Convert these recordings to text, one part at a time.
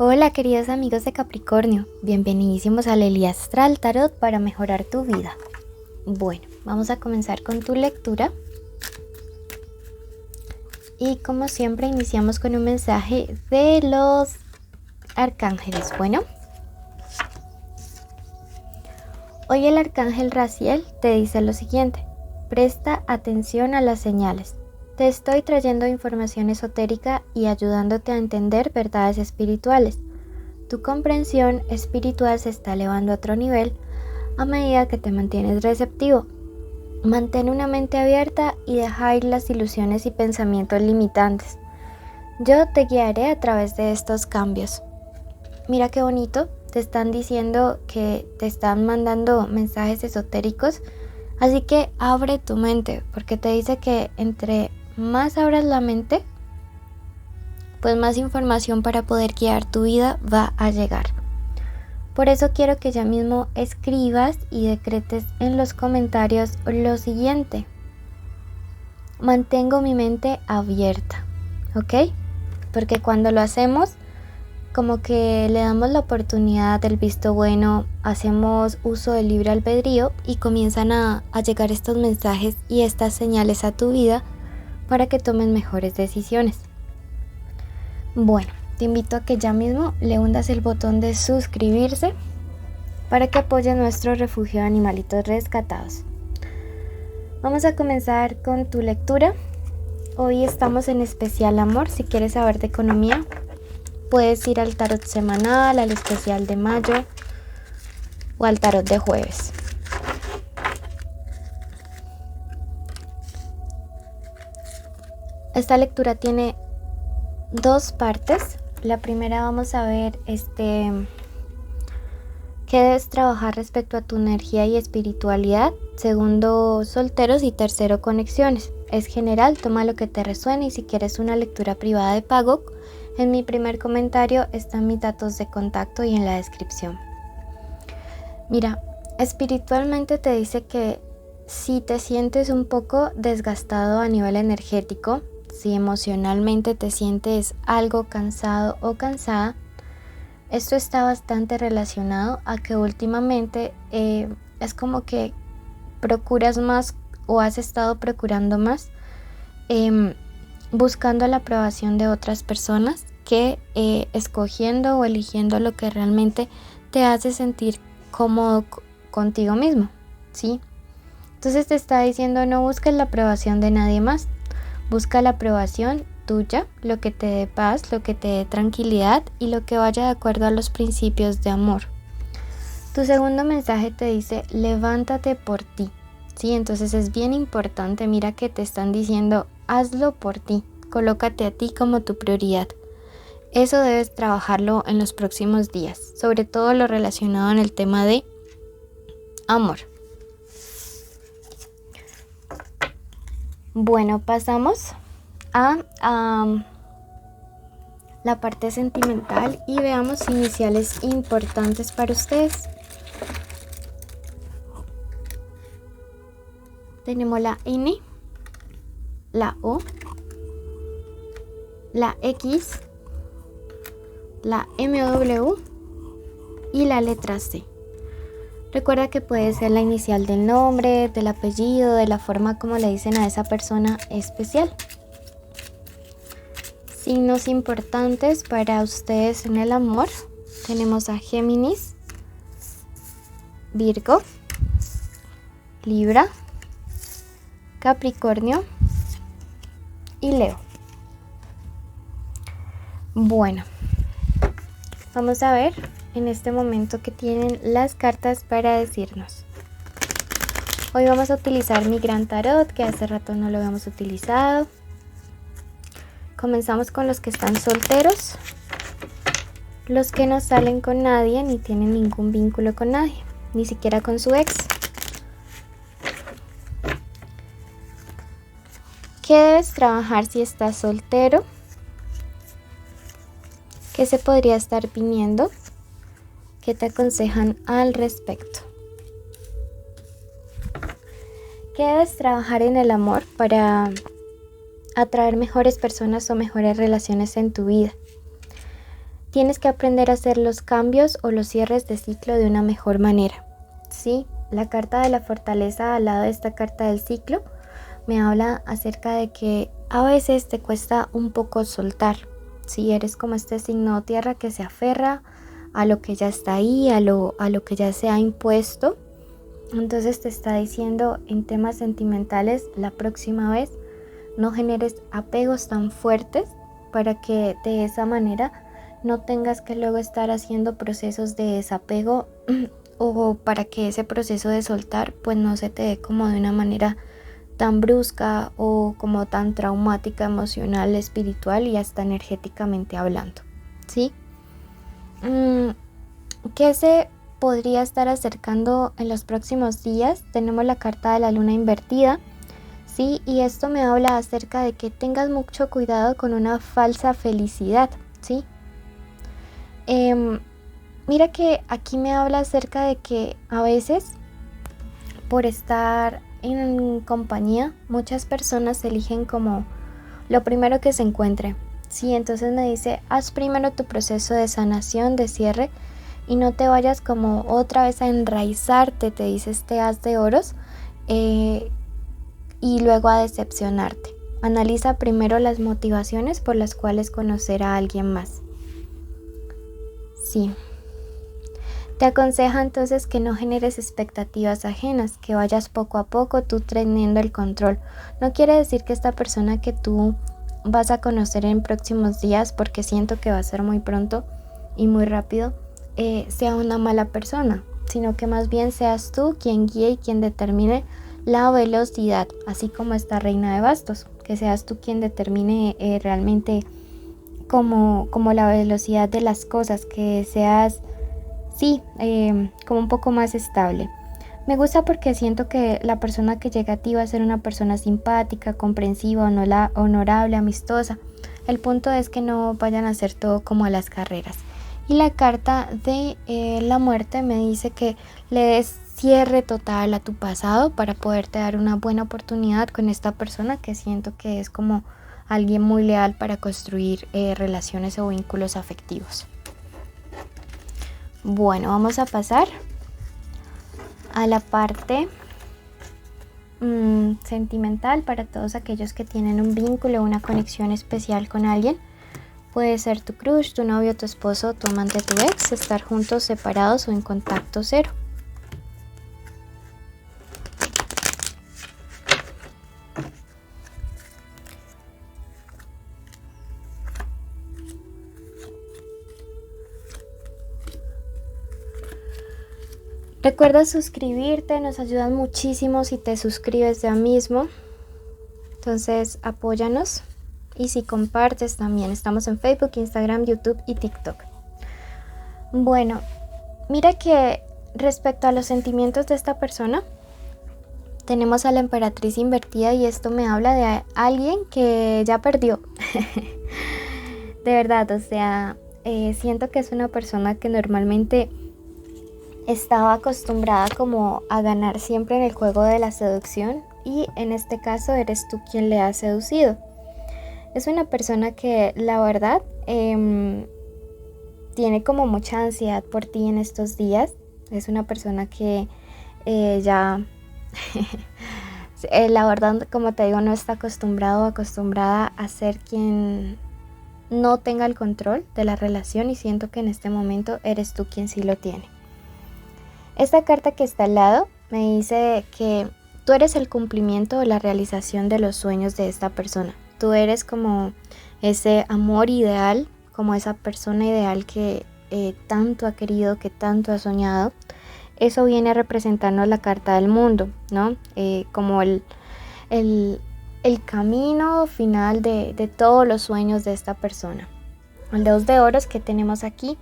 Hola queridos amigos de Capricornio, bienvenidísimos a Lely Astral Tarot para mejorar tu vida. Bueno, vamos a comenzar con tu lectura. Y como siempre iniciamos con un mensaje de los arcángeles. Bueno, hoy el arcángel Raziel te dice lo siguiente: presta atención a las señales. Te estoy trayendo información esotérica y ayudándote a entender verdades espirituales. Tu comprensión espiritual se está elevando a otro nivel a medida que te mantienes receptivo. Mantén una mente abierta y deja ir las ilusiones y pensamientos limitantes. Yo te guiaré a través de estos cambios. Mira qué bonito, te están diciendo que te están mandando mensajes esotéricos, así que abre tu mente, porque te dice que entre más abras la mente, pues más información para poder guiar tu vida va a llegar. Por eso quiero que ya mismo escribas y decretes en los comentarios lo siguiente: mantengo mi mente abierta, ¿ok? Porque cuando lo hacemos, como que le damos la oportunidad del visto bueno, hacemos uso del libre albedrío y comienzan a llegar estos mensajes y estas señales a tu vida para que tomes mejores decisiones. Bueno, te invito a que ya mismo le hundas el botón de suscribirse para que apoye nuestro refugio de animalitos rescatados. Vamos a comenzar con tu lectura. Hoy estamos en especial amor. Si quieres saber de economía, puedes ir al tarot semanal, al especial de mayo o al tarot de jueves. Esta lectura tiene dos partes. La primera vamos a ver qué debes trabajar respecto a tu energía y espiritualidad. Segundo, solteros, y tercero, conexiones. Es general, toma lo que te resuene, y si quieres una lectura privada de pago, en mi primer comentario están mis datos de contacto y en la descripción. Mira, espiritualmente te dice que si te sientes un poco desgastado a nivel energético, si emocionalmente te sientes algo cansado o cansada, esto está bastante relacionado a que últimamente es como que procuras más o has estado procurando más buscando la aprobación de otras personas que escogiendo o eligiendo lo que realmente te hace sentir cómodo contigo mismo, ¿sí? Entonces te está diciendo: no busques la aprobación de nadie más, busca la aprobación tuya, lo que te dé paz, lo que te dé tranquilidad y lo que vaya de acuerdo a los principios de amor. Tu segundo mensaje te dice: levántate por ti, ¿sí? Entonces es bien importante, mira que te están diciendo: hazlo por ti, colócate a ti como tu prioridad. Eso debes trabajarlo en los próximos días, sobre todo lo relacionado en el tema de amor. Bueno, pasamos a la parte sentimental y veamos iniciales importantes para ustedes. Tenemos la N, la O, la X, la MW y la letra C. Recuerda que puede ser la inicial del nombre, del apellido, de la forma como le dicen a esa persona especial. Signos importantes para ustedes en el amor. Tenemos a Géminis, Virgo, Libra, Capricornio y Leo. Bueno, vamos a ver en este momento que tienen las cartas para decirnos. Hoy vamos a utilizar mi gran tarot, que hace rato no lo habíamos utilizado. Comenzamos con los que están solteros, los que no salen con nadie ni tienen ningún vínculo con nadie, ni siquiera con su ex. ¿Qué debes trabajar si estás soltero? ¿Qué se podría estar viniendo? ¿Qué te aconsejan al respecto? ¿Qué debes trabajar en el amor para atraer mejores personas o mejores relaciones en tu vida? tienes que aprender a hacer los cambios o los cierres de ciclo de una mejor manera. Sí, la carta de la fortaleza al lado de esta carta del ciclo me habla acerca de que a veces te cuesta un poco soltar. Si eres como este signo tierra que se aferra a lo que ya está ahí, a lo que ya se ha impuesto, entonces te está diciendo en temas sentimentales, la próxima vez no generes apegos tan fuertes para que de esa manera no tengas que luego estar haciendo procesos de desapego o para que ese proceso de soltar pues no se te dé como de una manera tan brusca o como tan traumática, emocional, espiritual y hasta energéticamente hablando, ¿sí? ¿Qué se podría estar acercando en los próximos días? Tenemos la carta de la luna invertida, ¿sí? Y esto me habla acerca de que tengas mucho cuidado con una falsa felicidad, ¿sí? Mira que aquí me habla acerca de que a veces por estar en compañía muchas personas eligen como lo primero que se encuentre, ¿sí? Entonces me dice, haz primero tu proceso de sanación, de cierre y no te vayas como otra vez a enraizarte, te dice este as de oros, y luego a decepcionarte. Analiza primero las motivaciones por las cuales conocer a alguien más. Sí. Te aconseja entonces que no generes expectativas ajenas, que vayas poco a poco tú teniendo el control. No quiere decir que esta persona que tú vas a conocer en próximos días, porque siento que va a ser muy pronto y muy rápido, sea una mala persona, sino que más bien seas tú quien guíe y quien determine la velocidad, así como esta reina de bastos, que seas tú quien determine realmente como la velocidad de las cosas, que seas como un poco más estable. Me gusta porque siento que la persona que llega a ti va a ser una persona simpática, comprensiva, honorable, amistosa. El punto es que no vayan a hacer todo como a las carreras. Y la carta de la muerte me dice que le des cierre total a tu pasado para poderte dar una buena oportunidad con esta persona que siento que es como alguien muy leal para construir relaciones o vínculos afectivos. Bueno, vamos a pasar a la parte sentimental para todos aquellos que tienen un vínculo, una conexión especial con alguien. Puede ser tu crush, tu novio, tu esposo, tu amante, tu ex, estar juntos, separados o en contacto cero. Recuerda suscribirte, nos ayudan muchísimo si te suscribes ya mismo. Entonces apóyanos y si compartes también. Estamos en Facebook, Instagram, YouTube y TikTok. Bueno, mira que respecto a los sentimientos de esta persona, tenemos a la emperatriz invertida y esto me habla de alguien que ya perdió. De verdad, o sea, siento que es una persona que normalmente estaba acostumbrada como a ganar siempre en el juego de la seducción y en este caso eres tú quien le ha seducido. Es una persona que la verdad tiene como mucha ansiedad por ti en estos días. Es una persona que ya la verdad, como te digo, no está acostumbrado o acostumbrada a ser quien no tenga el control de la relación y siento que en este momento eres tú quien sí lo tiene. Esta carta que está al lado me dice que tú eres el cumplimiento o la realización de los sueños de esta persona. Tú eres como ese amor ideal, como esa persona ideal que tanto ha querido, que tanto ha soñado. Eso viene representando la carta del mundo, ¿no? Como el camino final de todos los sueños de esta persona. El 2 de oros que tenemos aquí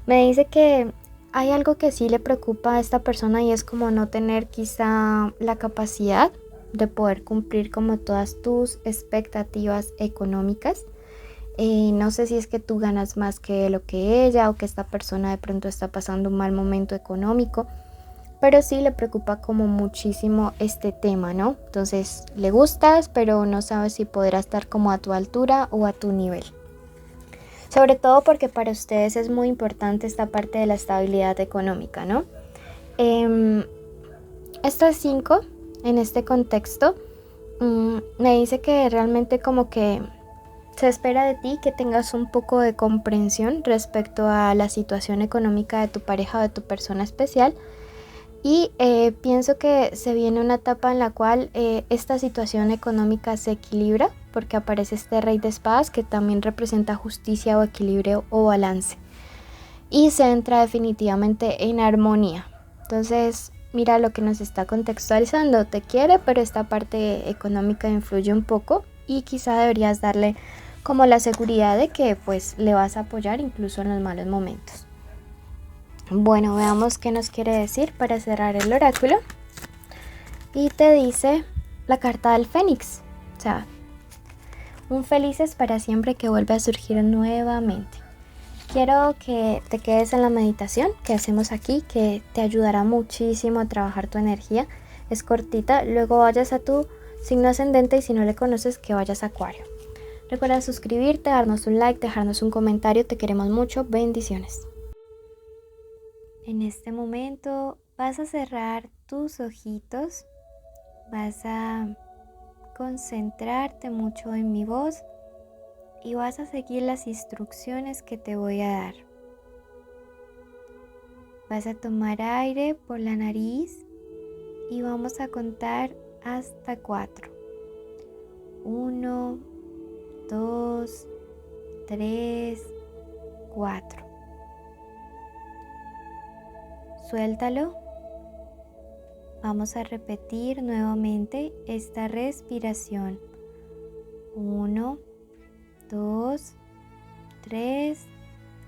me dice que hay algo que sí le preocupa a esta persona y es como no tener quizá la capacidad de poder cumplir como todas tus expectativas económicas. No sé si es que tú ganas más que lo que ella o que esta persona de pronto está pasando un mal momento económico, pero sí le preocupa como muchísimo este tema, ¿no? Entonces le gustas, pero no sabes si podrá estar como a tu altura o a tu nivel. Sobre todo porque para ustedes es muy importante esta parte de la estabilidad económica, ¿no? Estas 5, en este contexto, me dice que realmente como que se espera de ti que tengas un poco de comprensión respecto a la situación económica de tu pareja o de tu persona especial. Y pienso que se viene una etapa en la cual esta situación económica se equilibra porque aparece este rey de espadas que también representa justicia o equilibrio o balance. Y se entra definitivamente en armonía. Entonces, mira lo que nos está contextualizando. Te quiere, pero esta parte económica influye un poco y quizá deberías darle como la seguridad de que pues le vas a apoyar incluso en los malos momentos. Bueno, veamos qué nos quiere decir para cerrar el oráculo. Y te dice la carta del Fénix. O sea, un felices para siempre que vuelve a surgir nuevamente. Quiero que te quedes en la meditación que hacemos aquí, que te ayudará muchísimo a trabajar tu energía. Es cortita, luego vayas a tu signo ascendente y si no le conoces, que vayas a Acuario. Recuerda suscribirte, darnos un like, dejarnos un comentario, te queremos mucho, bendiciones. En este momento vas a cerrar tus ojitos, vas a concentrarte mucho en mi voz y vas a seguir las instrucciones que te voy a dar. Vas a tomar aire por la nariz y vamos a contar hasta 4. 1, 2, 3, 4. Suéltalo. Vamos a repetir nuevamente esta respiración. 1, 2, 3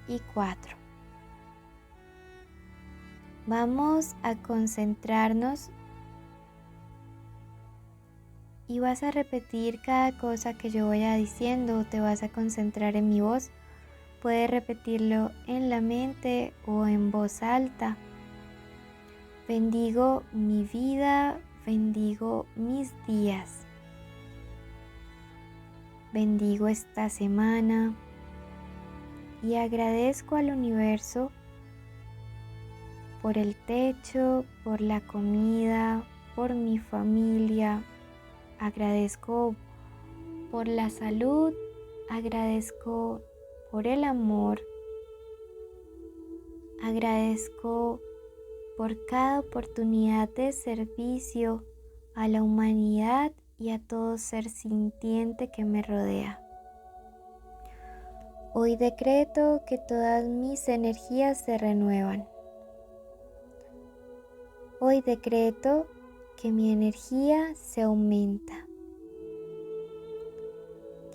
y 4. Vamos a concentrarnos y vas a repetir cada cosa que yo vaya diciendo, te vas a concentrar en mi voz. Puedes repetirlo en la mente o en voz alta. Bendigo mi vida, bendigo mis días. Bendigo esta semana y agradezco al universo por el techo, por la comida, por mi familia. Agradezco por la salud, agradezco por el amor, agradezco por cada oportunidad de servicio a la humanidad y a todo ser sintiente que me rodea. Hoy decreto que todas mis energías se renuevan. Hoy decreto que mi energía se aumenta.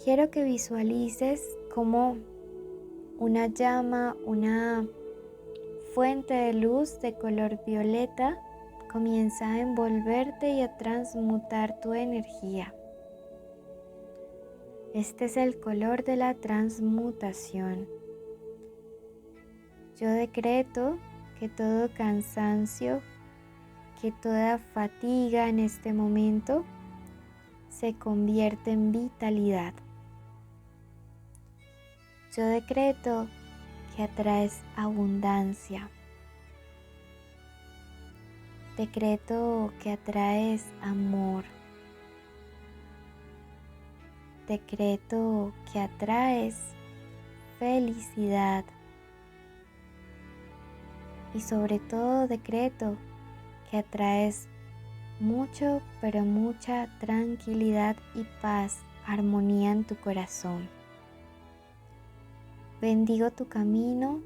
Quiero que visualices como una llama, una fuente de luz de color violeta comienza a envolverte y a transmutar tu energía. Este es el color de la transmutación. Yo decreto que todo cansancio, que toda fatiga en este momento se convierte en vitalidad. Yo decreto que atraes abundancia. Decreto que atraes amor. Decreto que atraes felicidad. Y sobre todo decreto que atraes mucho, pero mucha tranquilidad y paz, armonía en tu corazón. Bendigo tu camino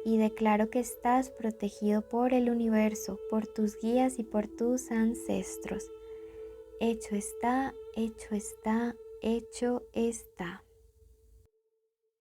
y declaro que estás protegido por el universo, por tus guías y por tus ancestros. Hecho está, hecho está, hecho está.